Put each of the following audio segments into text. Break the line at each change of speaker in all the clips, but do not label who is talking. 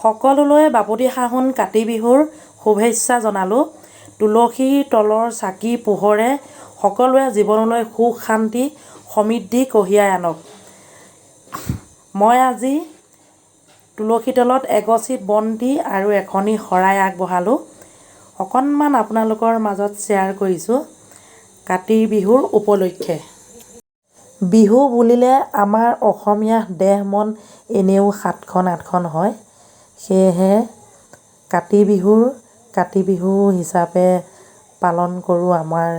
সকলোলৈ বাপতি সাহোন কাতি বিহুৰ শুভেচ্ছা জনালোঁ। তুলসীৰ তলৰ চাকি পোহৰে সকলোৰে জীৱনলৈ সুখ শান্তি সমৃদ্ধি কঢ়িয়াই আনক। মই আজি তুলসী তলত এগছি বন্তি আৰু এখনি শৰাই আগবঢ়ালোঁ। অকণমান আপোনালোকৰ মাজত শ্বেয়াৰ কৰিছোঁ কাতি বিহুৰ উপলক্ষে। বিহু বুলিলে আমাৰ অসমীয়া দেহ মন এনেও 7খন 8খন হয়। সেয়েহে কাতি বিহু হিচাপে পালন কৰোঁ আমাৰ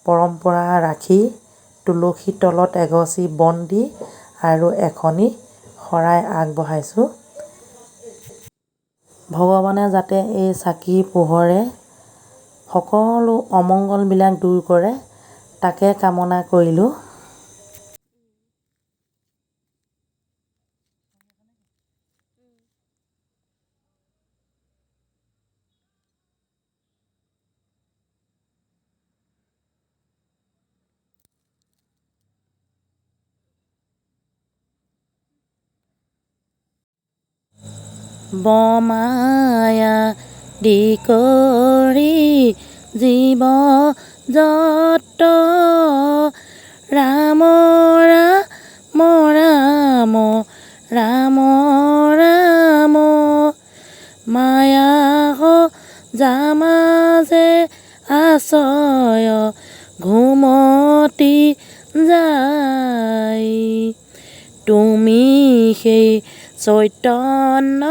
পৰম্পৰা ৰাখি তুলসী তলত এগছি বন্তি আৰু এখনি শৰাই আগবঢ়াইছোঁ। ভগৱানে যাতে এই চাকি পোহৰে সকলো অমংগলবিলাক দূৰ কৰে তাকে কামনা কৰিলোঁ। বমায়া দি কৰি জীৱ যত ৰাম ৰাম ৰাম ৰাম ৰাম মায়া জামাজে আশ্ৰয় ঘুমতি যায় তুমি সেই চৈতন্য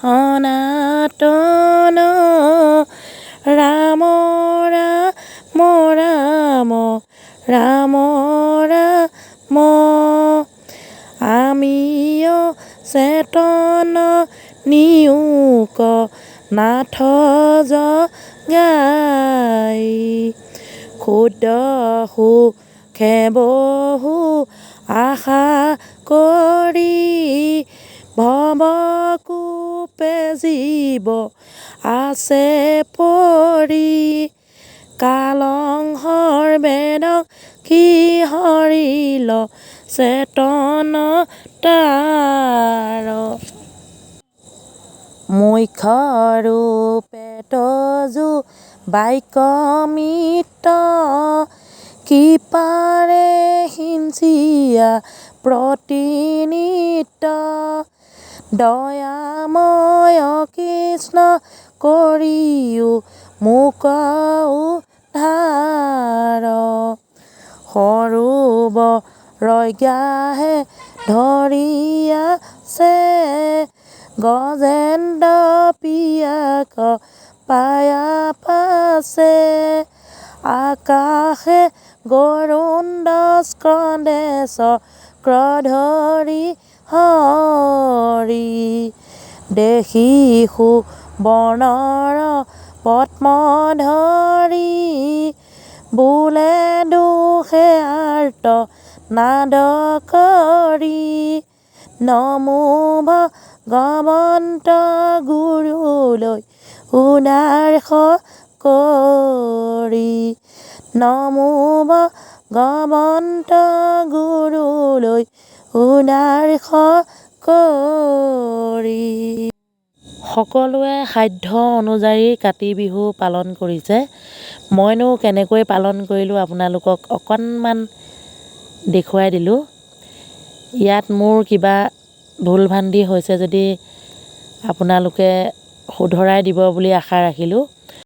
সনাতন ৰাম ৰাম ৰাম ৰাম ৰাম আমিও চেতন নিয়োক নাথ জগাই ক্ষুদ্ৰ সুখে বহু আশা কৰি ভৱকূপে জীৱ আছে পৰি কালংহৰ বেদক কি হৰিল চেতন তাৰ মুখ্য ৰূপে তজু বাক্য মিত্ৰ কৃপাৰে সিঞ্চিয়া প্ৰতিনিত্য দয়াময় কৃষ্ণ কৰিও মোক উদ্ধাৰ সৰুবৰজ্ঞাহে ধৰি আছে গজেন্দ্ৰ পিয়াক পায়া পাছে আকাশে গৰুণ্ড স্কন্দেশ ক্ৰধৰি হৰি দেখি সুবৰ্ণৰ পদ্ম ধৰি বোলে দুখে আৰ্ত নাদ কৰি নমো ভগৱন্ত গুৰুলৈ উদ্ধাৰ কৰি নমো ভগৱন্ত গুৰুলৈ উদ্ধাৰ কৰি সকলোৱে সাধ্য অনুযায়ী কাতি বিহু পালন কৰিছে। মইনো কেনেকৈ পালন কৰিলোঁ আপোনালোকক অকণমান দেখুৱাই দিলোঁ। ইয়াত মোৰ কিবা ভুল ভ্ৰান্তি হৈছে যদি আপোনালোকে শুধৰাই দিব বুলি আশা ৰাখিলোঁ।